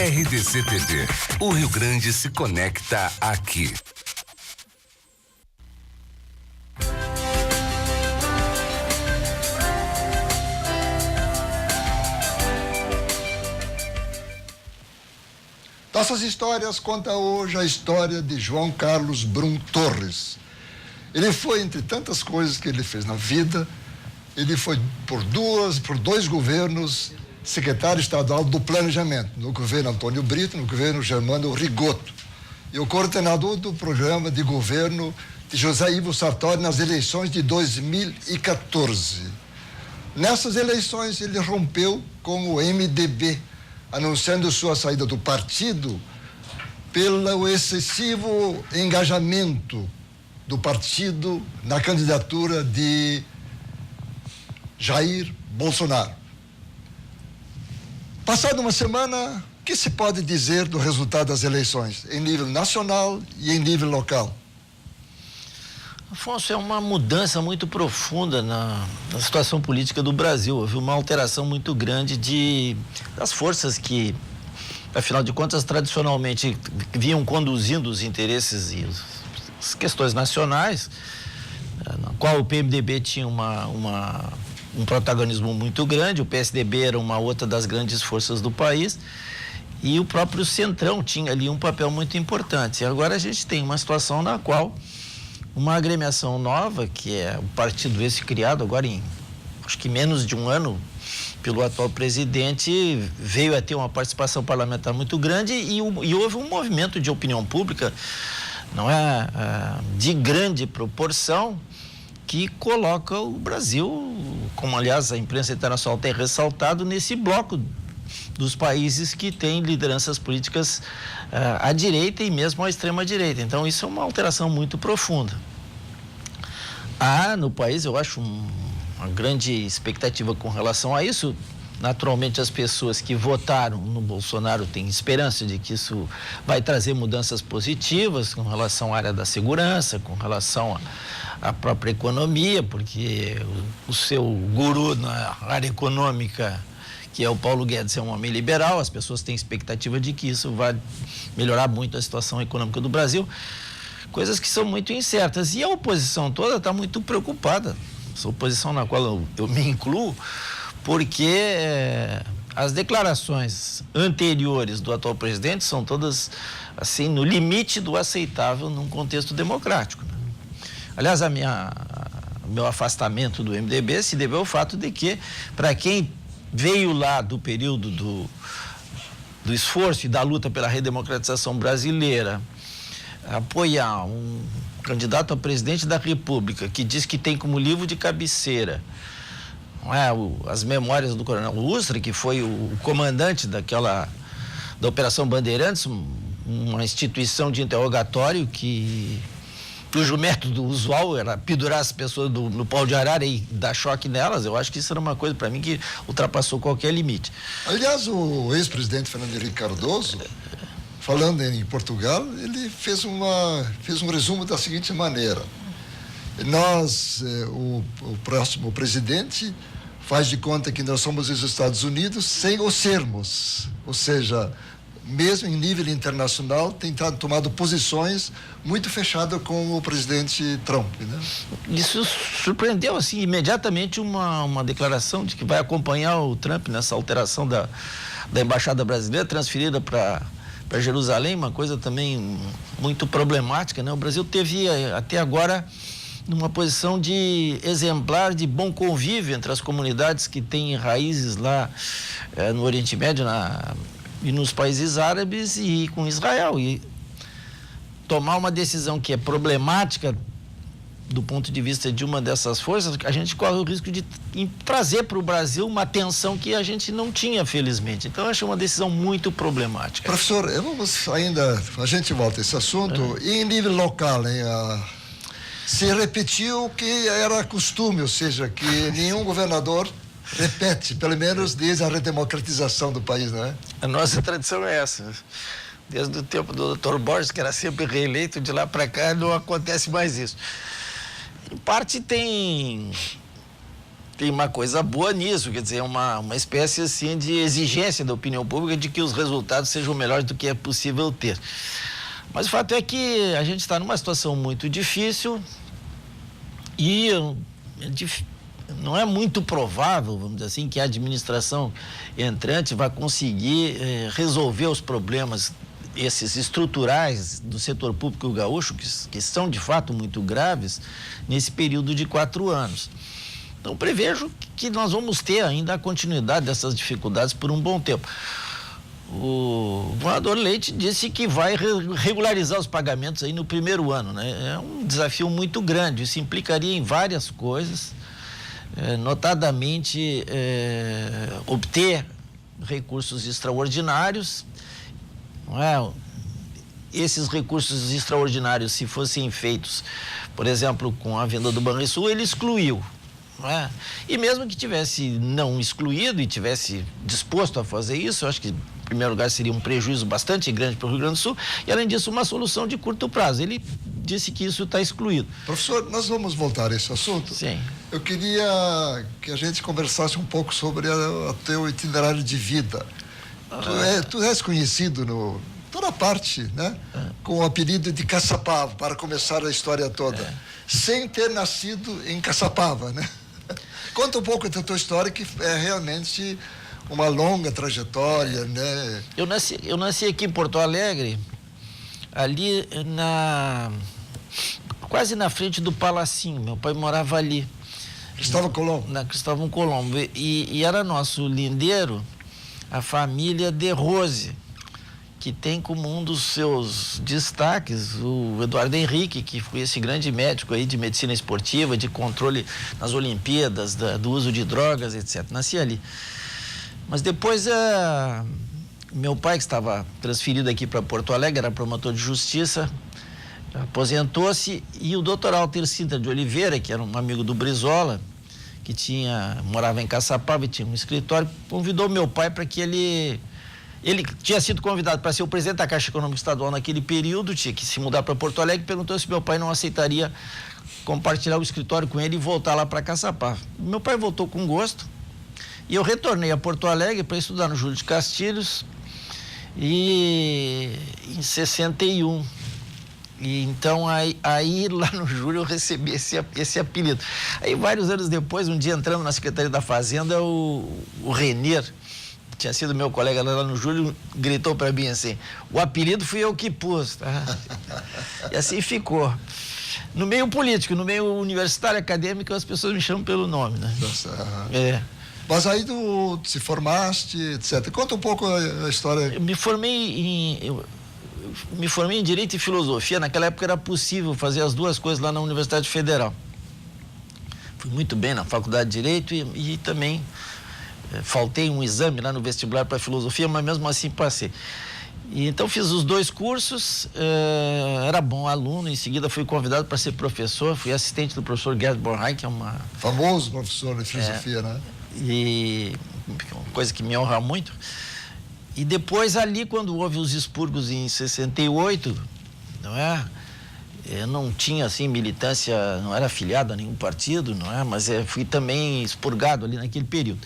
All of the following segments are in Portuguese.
RDC TV. O Rio Grande se conecta aqui. Nossas histórias conta hoje a história de João Carlos Brum Torres. Ele foi, entre tantas coisas que ele fez na vida, ele foi por dois governos secretário estadual do Planejamento, no governo Antônio Brito, no governo Germano Rigoto, e o coordenador do programa de governo de José Ivo Sartori nas eleições de 2014. Nessas eleições ele rompeu com o MDB, anunciando sua saída do partido pelo excessivo engajamento do partido na candidatura de Jair Bolsonaro. Passada uma semana, o que se pode dizer do resultado das eleições, em nível nacional e em nível local? Afonso, é uma mudança muito profunda na situação política do Brasil. Houve uma alteração muito grande das forças que, afinal de contas, tradicionalmente vinham conduzindo os interesses e as questões nacionais, na qual o PMDB tinha um protagonismo muito grande, o PSDB era uma outra das grandes forças do país, e o próprio Centrão tinha ali um papel muito importante. E agora a gente tem uma situação na qual uma agremiação nova, que é o partido esse criado agora em, acho que menos de um ano, pelo atual presidente, veio a ter uma participação parlamentar muito grande e houve um movimento de opinião pública, não é, de grande proporção, que coloca o Brasil, como aliás a imprensa internacional tem ressaltado, nesse bloco dos países que têm lideranças políticas à direita e mesmo à extrema-direita. Então, isso é uma alteração muito profunda. Há no país, eu acho, uma grande expectativa com relação a isso. Naturalmente, as pessoas que votaram no Bolsonaro têm esperança de que isso vai trazer mudanças positivas com relação à área da segurança, com relação à própria economia, porque o seu guru na área econômica, que é o Paulo Guedes, é um homem liberal, as pessoas têm expectativa de que isso vai melhorar muito a situação econômica do Brasil, coisas que são muito incertas. E a oposição toda está muito preocupada, essa oposição na qual eu me incluo, porque as declarações anteriores do atual presidente são todas, assim, no limite do aceitável num contexto democrático, né? Aliás, meu afastamento do MDB se deveu ao fato de que, para quem veio lá do período do esforço e da luta pela redemocratização brasileira, apoiar um candidato a presidente da República que diz que tem como livro de cabeceira, não é, as memórias do coronel Ustra, que foi o comandante da Operação Bandeirantes, uma instituição de interrogatório cujo método usual era pendurar as pessoas no pau de arara e dar choque nelas. Eu acho que isso era uma coisa, para mim, que ultrapassou qualquer limite. Aliás, o ex-presidente Fernando Henrique Cardoso, falando em Portugal, ele fez um resumo da seguinte maneira: nós, o próximo presidente, faz de conta que nós somos os Estados Unidos sem o sermos, ou seja, mesmo em nível internacional, tem tomado posições muito fechadas com o presidente Trump, né? Isso surpreendeu, assim, imediatamente uma declaração de que vai acompanhar o Trump nessa alteração da Embaixada Brasileira, transferida para Jerusalém, uma coisa também muito problemática, né? O Brasil teve, até agora, numa posição de exemplar de bom convívio entre as comunidades que têm raízes lá no Oriente Médio, e nos países árabes e com Israel. E tomar uma decisão que é problemática do ponto de vista de uma dessas forças, a gente corre o risco de trazer para o Brasil uma tensão que a gente não tinha, felizmente. Então, eu acho uma decisão muito problemática. Professor, a gente volta a esse assunto, e em nível local, hein, se repetiu o que era costume, ou seja, que nenhum governador repete, pelo menos desde a redemocratização do país, não é? A nossa tradição é essa. Desde o tempo do Dr. Borges, que era sempre reeleito, de lá para cá não acontece mais isso. Em parte tem tem uma coisa boa nisso, quer dizer, uma espécie assim de exigência da opinião pública de que os resultados sejam melhores do que é possível ter. Mas o fato é que a gente está numa situação muito difícil e não é muito provável, vamos dizer assim, que a administração entrante vai conseguir resolver os problemas esses estruturais do setor público gaúcho, que são de fato muito graves, nesse período de 4 anos. Então, prevejo que nós vamos ter ainda a continuidade dessas dificuldades por um bom tempo. O governador Leite disse que vai regularizar os pagamentos aí no primeiro ano, né? É um desafio muito grande, isso implicaria em várias coisas, notadamente obter recursos extraordinários, não é? Esses recursos extraordinários, se fossem feitos, por exemplo, com a venda do Banrisul, ele excluiu. Não é? E mesmo que tivesse não excluído e tivesse disposto a fazer isso, eu acho que, em primeiro lugar, seria um prejuízo bastante grande para o Rio Grande do Sul e, além disso, uma solução de curto prazo. Ele disse que isso está excluído. Professor, nós vamos voltar a esse assunto. Sim. Eu queria que a gente conversasse um pouco sobre o teu itinerário de vida. Tu és conhecido toda parte, né? Com o apelido de Caçapava, para começar a história toda. Sem ter nascido em Caçapava, né? Conta um pouco da tua história, que é realmente uma longa trajetória, né? Eu nasci aqui em Porto Alegre, ali quase na frente do Palacinho. Meu pai morava ali. Cristóvão Colombo. Na Cristóvão Colombo. E era nosso lindeiro a família de Rose, que tem como um dos seus destaques o Eduardo Henrique, que foi esse grande médico aí de medicina esportiva, de controle nas Olimpíadas, do uso de drogas, etc. Nasci ali. Mas depois, meu pai, que estava transferido aqui para Porto Alegre, era promotor de justiça, aposentou-se, e o doutor Alter Sintra de Oliveira, que era um amigo do Brizola, que morava em Caçapava e tinha um escritório, convidou meu pai para que ele tinha sido convidado para ser o presidente da Caixa Econômica Estadual naquele período, tinha que se mudar para Porto Alegre, perguntou se meu pai não aceitaria compartilhar o escritório com ele e voltar lá para Caçapava. Meu pai voltou com gosto e eu retornei a Porto Alegre para estudar no Júlio de Castilhos em 61. E então aí lá no Júlio eu recebi esse apelido. Aí vários anos depois, um dia entrando na Secretaria da Fazenda, o Renner, tinha sido meu colega lá no Júlio, gritou para mim assim: o apelido fui eu que pus, tá? E assim ficou. No meio político, no meio universitário, acadêmico, as pessoas me chamam pelo nome, né? Nossa. Mas aí tu se formaste, etc. Conta um pouco a história. Eu me formei em Direito e Filosofia. Naquela época era possível fazer as duas coisas lá na Universidade Federal. Fui muito bem na Faculdade de Direito e também faltei um exame lá no vestibular para Filosofia, mas mesmo assim passei. E então fiz os 2 cursos, era bom aluno, em seguida fui convidado para ser professor, fui assistente do professor Gerd Bornheim, que é uma... famoso professor de filosofia, né? E uma coisa que me honra muito. E depois ali, quando houve os expurgos em 68, não é? Eu não tinha, assim, militância, não era afiliado a nenhum partido, não é? Mas fui também expurgado ali naquele período.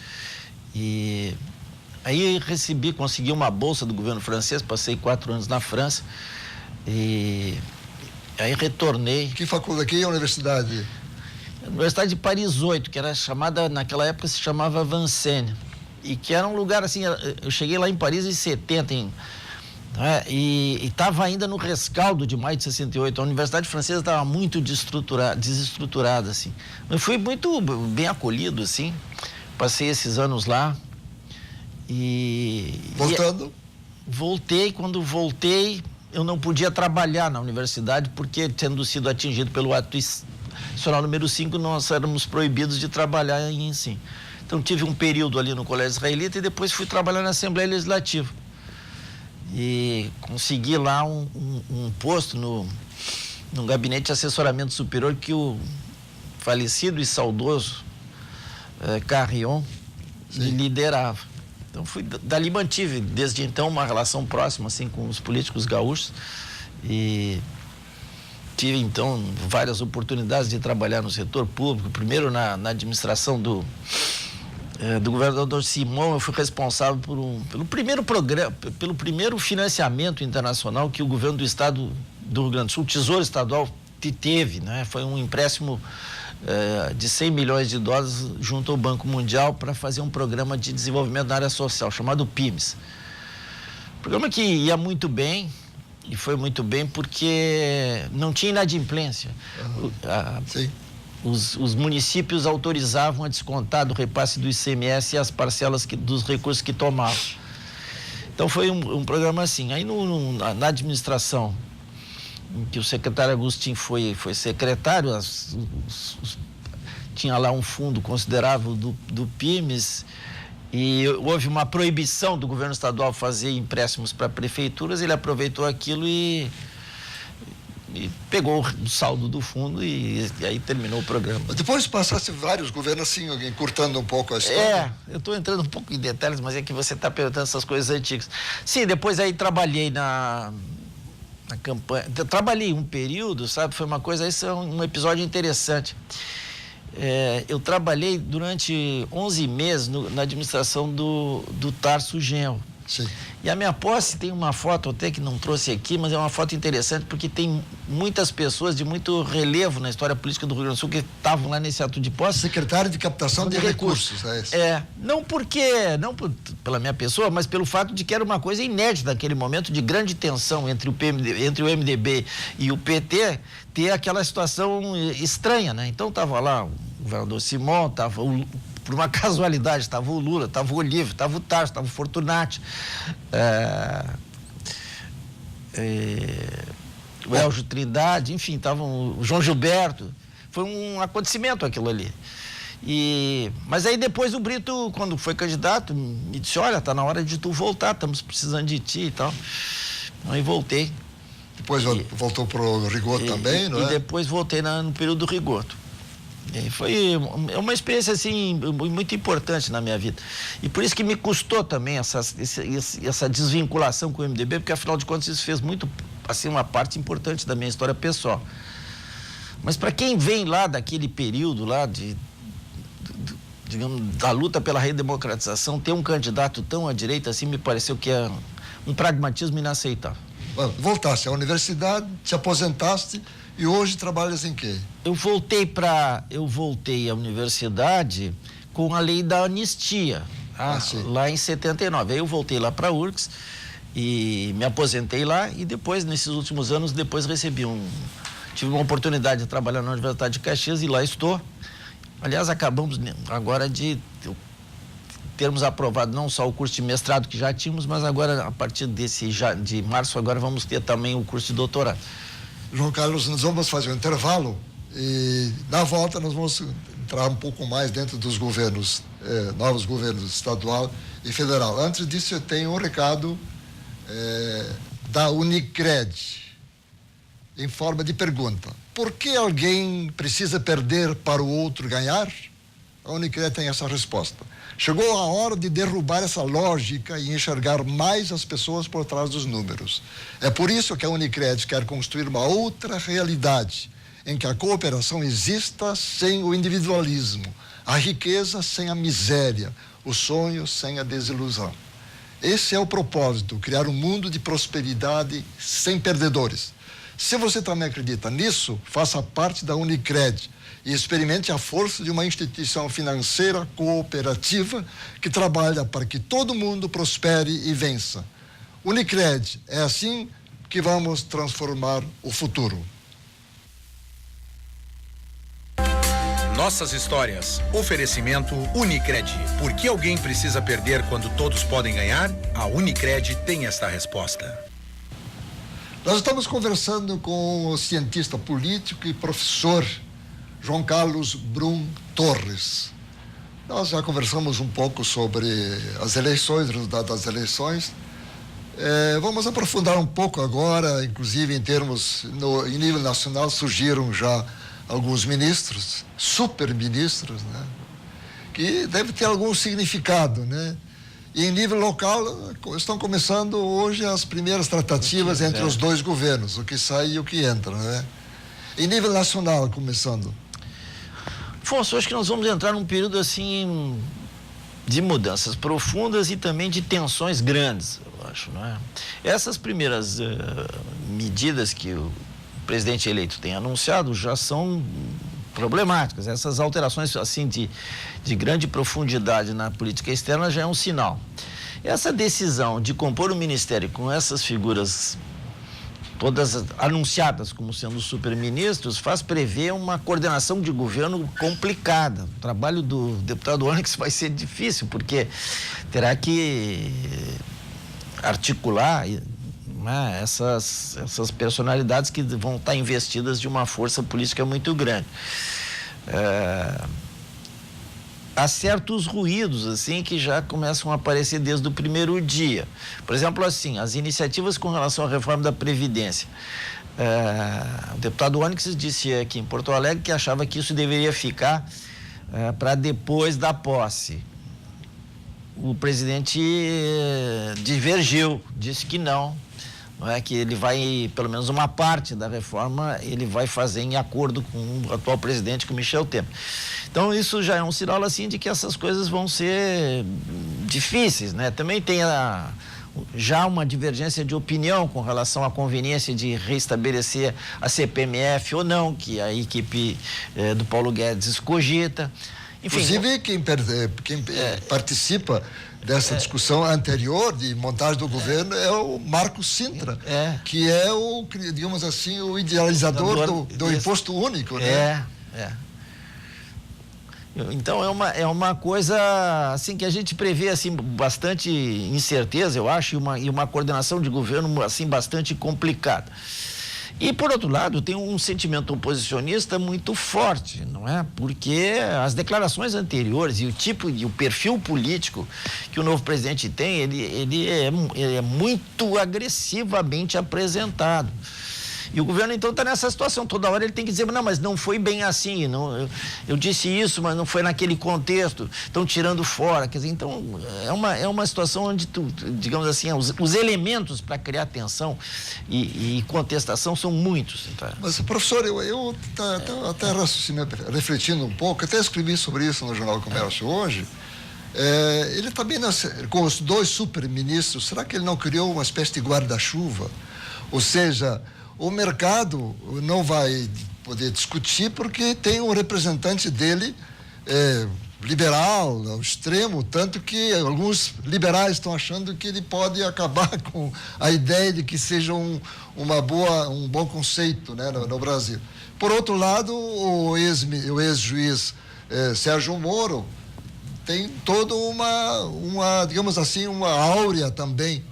E aí consegui uma bolsa do governo francês, passei 4 anos na França e aí retornei. Que faculdade, que universidade? Universidade de Paris 8, que era chamada, naquela época se chamava Vincennes, e que era um lugar assim, eu cheguei lá em Paris em 70, e estava ainda no rescaldo de maio de 68, a Universidade Francesa estava muito desestruturada, assim. Eu fui muito bem acolhido, assim, passei esses anos lá e... Voltando? Voltei, quando voltei, eu não podia trabalhar na universidade, porque tendo sido atingido pelo ato institucional número 5, nós éramos proibidos de trabalhar em ensino. Então tive um período ali no Colégio Israelita e depois fui trabalhar na Assembleia Legislativa. E consegui lá um posto no gabinete de assessoramento superior que o falecido e saudoso Carrion liderava. Então dali mantive desde então uma relação próxima assim com os políticos gaúchos e tive, então, várias oportunidades de trabalhar no setor público. Primeiro, na administração do governador Simão, eu fui responsável pelo primeiro programa, pelo primeiro financiamento internacional que o governo do estado do Rio Grande do Sul, o Tesouro Estadual, teve, né? Foi um empréstimo de 100 milhões de dólares junto ao Banco Mundial para fazer um programa de desenvolvimento na área social, chamado PIMS. Programa que ia muito bem, e foi muito bem porque não tinha inadimplência. Sim. Os municípios autorizavam a descontar do repasse do ICMS as parcelas dos recursos que tomavam. Então foi um programa assim. Aí na administração, em que o secretário Agostinho foi secretário, tinha lá um fundo considerável do PIMES, e houve uma proibição do governo estadual fazer empréstimos para prefeituras. Ele aproveitou aquilo e pegou o saldo do fundo e aí terminou o programa. Depois passasse vários governos assim, encurtando um pouco a história. Eu estou entrando um pouco em detalhes, mas é que você está perguntando essas coisas antigas. Sim, depois aí trabalhei na campanha, trabalhei um período, sabe, foi uma coisa, isso é um episódio interessante. Eu trabalhei durante 11 meses na administração do Tarso Genro. Sim. E a minha posse tem uma foto, até que não trouxe aqui, mas é uma foto interessante porque tem muitas pessoas de muito relevo na história política do Rio Grande do Sul que estavam lá nesse ato de posse. Secretário de Captação de Recursos, é isso? Não pela minha pessoa, mas pelo fato de que era uma coisa inédita naquele momento de grande tensão entre o MDB e o PT, ter aquela situação estranha, né? Então estava lá o governador Simão, estava por uma casualidade, estava o Lula, estava o Olívio, estava o Tarso, estava o Fortunati, o Elgio Trindade, enfim, estava o João Gilberto. Foi um acontecimento aquilo ali. Mas aí depois o Brito, quando foi candidato, me disse, olha, está na hora de tu voltar, estamos precisando de ti e tal. Aí voltei. Depois voltou para o Rigoto também, não é? E depois voltei no período do Rigoto. Foi uma experiência assim muito importante na minha vida, e por isso que me custou também essa desvinculação com o MDB, porque afinal de contas isso fez muito, assim, uma parte importante da minha história pessoal. Mas para quem vem lá daquele período lá digamos, da luta pela redemocratização, ter um candidato tão à direita assim me pareceu que é um pragmatismo inaceitável. Voltaste à universidade, te aposentaste e hoje trabalhas em quê? Eu voltei à universidade com a lei da anistia, lá em 79. Aí eu voltei lá para a URGS e me aposentei lá, e depois, nesses últimos anos, tive uma oportunidade de trabalhar na Universidade de Caxias e lá estou. Aliás, acabamos agora de termos aprovado não só o curso de mestrado que já tínhamos, mas agora, a partir de março, agora vamos ter também o curso de doutorado. João Carlos, nós vamos fazer um intervalo e na volta nós vamos entrar um pouco mais dentro dos governos, novos governos estadual e federal. Antes disso, eu tenho um recado da Unicred, em forma de pergunta. Por que alguém precisa perder para o outro ganhar? A Unicred tem essa resposta. Chegou a hora de derrubar essa lógica e enxergar mais as pessoas por trás dos números. É por isso que a Unicred quer construir uma outra realidade, em que a cooperação exista sem o individualismo, a riqueza sem a miséria, o sonho sem a desilusão. Esse é o propósito, criar um mundo de prosperidade sem perdedores. Se você também acredita nisso, faça parte da Unicred e experimente a força de uma instituição financeira cooperativa que trabalha para que todo mundo prospere e vença. Unicred, é assim que vamos transformar o futuro. Nossas histórias. Oferecimento Unicred. Por que alguém precisa perder quando todos podem ganhar? A Unicred tem esta resposta. Nós estamos conversando com o cientista político e professor João Carlos Brum Torres. Nós já conversamos um pouco sobre as eleições, o resultado das eleições. Vamos aprofundar um pouco agora, inclusive em nível nacional surgiram já alguns ministros, super-ministros, né? Que deve ter algum significado, né? E em nível local estão começando hoje as primeiras tratativas entre os dois governos, o que sai e o que entra, né? Em nível nacional, começando. Afonso, acho que nós vamos entrar num período assim de mudanças profundas e também de tensões grandes, eu acho, não é? Essas primeiras medidas que o presidente eleito tem anunciado já são problemáticas. Essas alterações assim de grande profundidade na política externa já é um sinal. Essa decisão de compor o ministério com essas figuras todas anunciadas como sendo superministros, faz prever uma coordenação de governo complicada. O trabalho do deputado Onyx vai ser difícil, porque terá que articular, né, essas personalidades que vão estar investidas de uma força política muito grande. Há certos ruídos, assim, que já começam a aparecer desde o primeiro dia. Por exemplo, assim, as iniciativas com relação à reforma da Previdência. O deputado Onyx disse aqui em Porto Alegre que achava que isso deveria ficar para depois da posse. O presidente divergiu, disse que não é, que ele vai, pelo menos uma parte da reforma, ele vai fazer em acordo com o atual presidente, com o Michel Temer. Então, isso já é um sinal, assim, de que essas coisas vão ser difíceis, né? Também tem já uma divergência de opinião com relação à conveniência de reestabelecer a CPMF ou não, que a equipe do Paulo Guedes cogita. Enfim, inclusive, quem participa dessa discussão anterior de montagem do governo é o Marco Sintra, que é o, digamos assim, o idealizador do imposto único, né? Então é uma coisa assim que a gente prevê assim bastante incerteza, eu acho, e uma coordenação de governo assim bastante complicada. E, por outro lado, tem um sentimento oposicionista muito forte, não é? Porque as declarações anteriores e o tipo e o perfil político que o novo presidente tem, ele é muito agressivamente apresentado. E o governo, então, está nessa situação. Toda hora ele tem que dizer, não, mas não foi bem assim. Não, eu disse isso, mas não foi naquele contexto. Estão tirando fora. Quer dizer, então, é uma situação onde, digamos assim, os elementos para criar tensão e contestação são muitos. Tá? Mas, professor, eu até refletindo um pouco, até escrevi sobre isso no Jornal do Comércio hoje. Ele também, com os dois superministros, será que ele não criou uma espécie de guarda-chuva? Ou seja, o mercado não vai poder discutir porque tem um representante dele liberal, ao extremo, tanto que alguns liberais estão achando que ele pode acabar com a ideia de que seja um bom conceito, né, no Brasil. Por outro lado, o ex-juiz Sérgio Moro tem toda digamos assim, uma áurea também.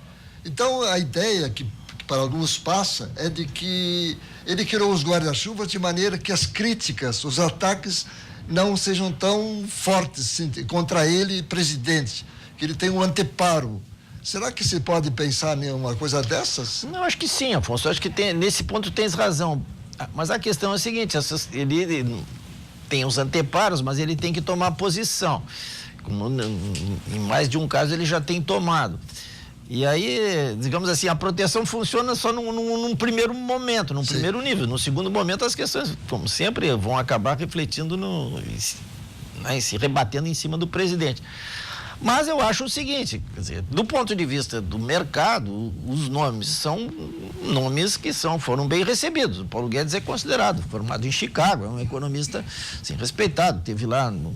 Então, a ideia que para alguns passa é de que ele criou os guarda-chuvas de maneira que as críticas, os ataques não sejam tão fortes contra ele, presidente, que ele tem um anteparo. Será que se pode pensar em uma coisa dessas? Não, acho que sim, Afonso, acho que nesse ponto tens razão, mas a questão é a seguinte, ele tem os anteparos, mas ele tem que tomar posição, em mais de um caso ele já tem tomado. E aí, digamos assim, a proteção funciona só num primeiro momento, num primeiro nível. No segundo momento, as questões, como sempre, vão acabar refletindo se rebatendo em cima do presidente. Mas eu acho o seguinte, quer dizer, do ponto de vista do mercado, os nomes são nomes que foram bem recebidos. O Paulo Guedes é considerado, formado em Chicago, é um economista assim, respeitado, teve lá no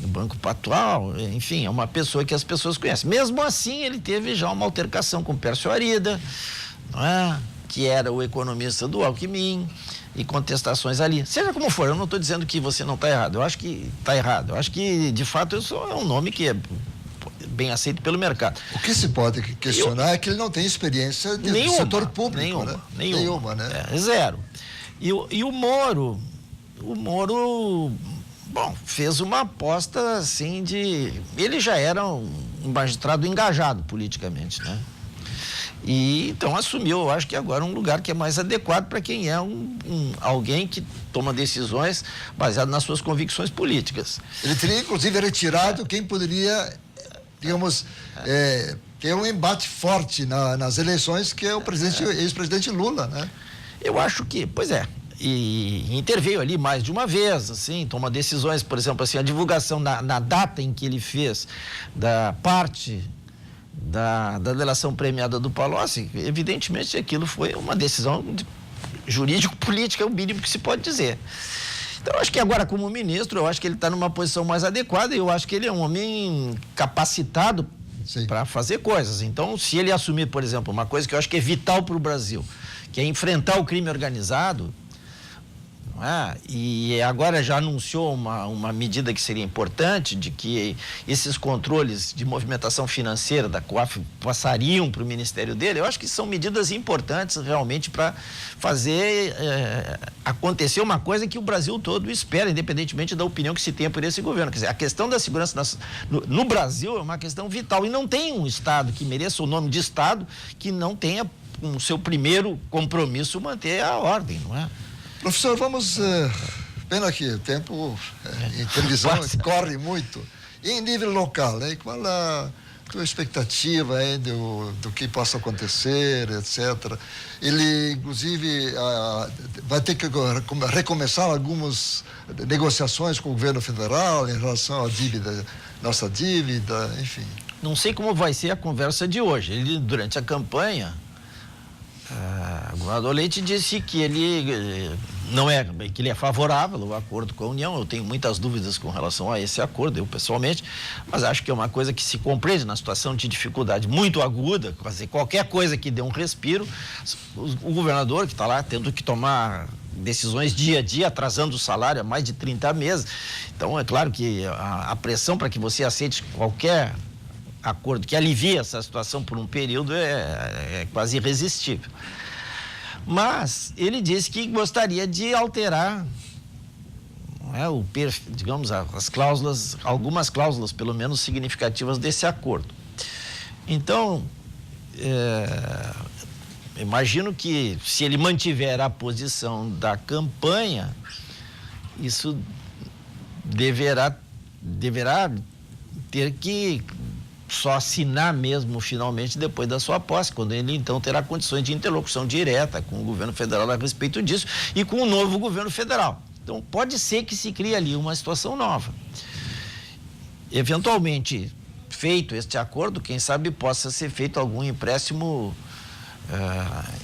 Banco Pactual, enfim, é uma pessoa que as pessoas conhecem. Mesmo assim, ele teve já uma altercação com o Pércio Arida, não é? Que era o economista do Alckmin, e contestações ali. Seja como for, eu não estou dizendo que você não está errado, eu acho que está errado. Eu acho que, de fato, isso é um nome que é bem aceito pelo mercado. O que se pode questionar é que ele não tem experiência do setor público. Nenhuma, né? Zero. E o Moro, bom, fez uma aposta assim ele já era um magistrado engajado politicamente, né? E então assumiu, eu acho que agora um lugar que é mais adequado para quem é alguém que toma decisões baseadas nas suas convicções políticas. Ele teria inclusive retirado quem poderia, digamos, ter um embate forte nas eleições, que é o ex-presidente Lula, né? Eu acho que, pois é. e interveio ali mais de uma vez, assim, toma decisões, por exemplo, assim, a divulgação na data em que ele fez da parte da delação premiada do Palocci, evidentemente aquilo foi uma decisão jurídico-política, é o mínimo que se pode dizer. Então, eu acho que agora, como ministro, eu acho que ele está numa posição mais adequada e eu acho que ele é um homem capacitado para fazer coisas. Então, se ele assumir, por exemplo, uma coisa que eu acho que é vital para o Brasil, que é enfrentar o crime organizado, não é? E agora já anunciou uma medida que seria importante, de que esses controles de movimentação financeira da COAF passariam para o ministério dele. Eu acho que são medidas importantes realmente para fazer acontecer uma coisa que o Brasil todo espera, independentemente da opinião que se tenha por esse governo. Quer dizer, a questão da segurança no Brasil é uma questão vital e não tem um Estado que mereça o nome de Estado que não tenha como seu primeiro compromisso manter a ordem, não é? Professor, vamos... pena que o tempo em televisão corre muito. E em nível local, né? Qual a tua expectativa aí do que possa acontecer, etc. Ele, inclusive, vai ter que recomeçar algumas negociações com o governo federal em relação à dívida, nossa dívida, enfim. Não sei como vai ser a conversa de hoje. Ele, durante a campanha... o governador Leite disse que ele que ele é favorável ao acordo com a União. Eu tenho muitas dúvidas com relação a esse acordo, eu pessoalmente, mas acho que é uma coisa que se compreende na situação de dificuldade muito aguda, fazer qualquer coisa que dê um respiro. O governador que está lá tendo que tomar decisões dia a dia, atrasando o salário há mais de 30 meses. Então, é claro que a pressão para que você aceite qualquer acordo que alivie essa situação por um período é quase irresistível. Mas ele disse que gostaria de alterar, não é, digamos, as cláusulas, algumas cláusulas pelo menos significativas desse acordo. Então, imagino que se ele mantiver a posição da campanha, isso deverá ter que só assinar mesmo finalmente depois da sua posse, quando ele então terá condições de interlocução direta com o governo federal a respeito disso e com o novo governo federal. Então pode ser que se crie ali uma situação nova. Eventualmente, feito este acordo, quem sabe possa ser feito algum empréstimo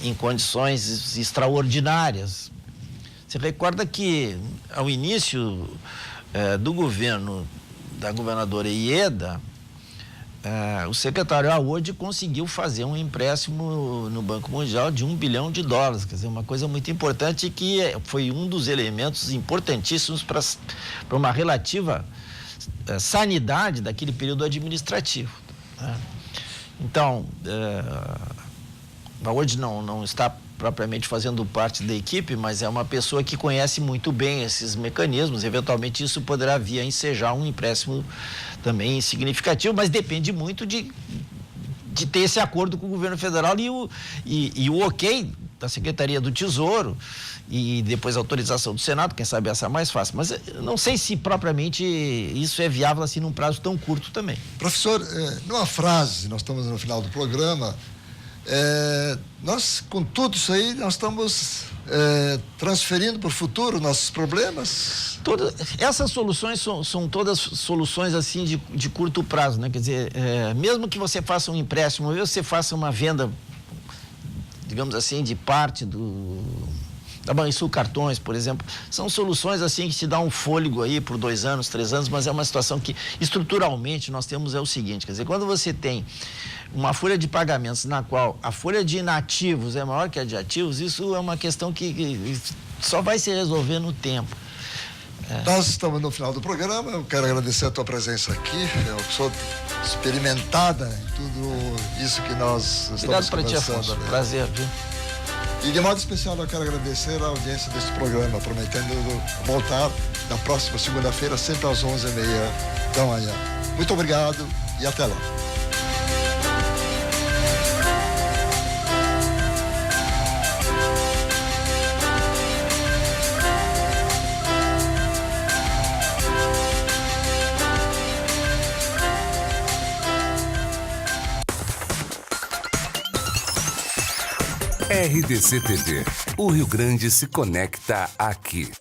em condições extraordinárias. Você recorda que ao início do governo da governadora Ieda, o secretário Aoudi conseguiu fazer um empréstimo no Banco Mundial de $1 bilhão, quer dizer, uma coisa muito importante que foi um dos elementos importantíssimos para uma relativa sanidade daquele período administrativo, né? Então, Aoudi não está propriamente fazendo parte da equipe, mas é uma pessoa que conhece muito bem esses mecanismos. Eventualmente isso poderá vir a ensejar um empréstimo também significativo, mas depende muito de ter esse acordo com o governo federal e o ok da Secretaria do Tesouro e depois a autorização do Senado, quem sabe essa é mais fácil. Mas não sei se propriamente isso é viável assim num prazo tão curto também. Professor, numa frase, nós estamos no final do programa, nós, com tudo isso aí, nós estamos transferindo para o futuro nossos problemas? Essas soluções são todas soluções assim de curto prazo, né? Quer dizer, mesmo que você faça um empréstimo, ou você faça uma venda, digamos assim, de parte da Banrisul Cartões, por exemplo, são soluções assim que te dão um fôlego aí por 2 anos, 3 anos, mas é uma situação que estruturalmente nós temos o seguinte, quer dizer, quando você tem uma folha de pagamentos na qual a folha de inativos é maior que a de ativos, isso é uma questão que só vai se resolver no tempo. Nós estamos no final do programa, eu quero agradecer a tua presença aqui, é uma pessoa experimentada em tudo isso que nós estamos conversando. Obrigado para ti, Afonso, prazer, viu? E de modo especial eu quero agradecer a audiência deste programa, prometendo voltar na próxima segunda-feira, sempre às 11h30 da manhã. Muito obrigado e até lá. RDC TV. O Rio Grande se conecta aqui.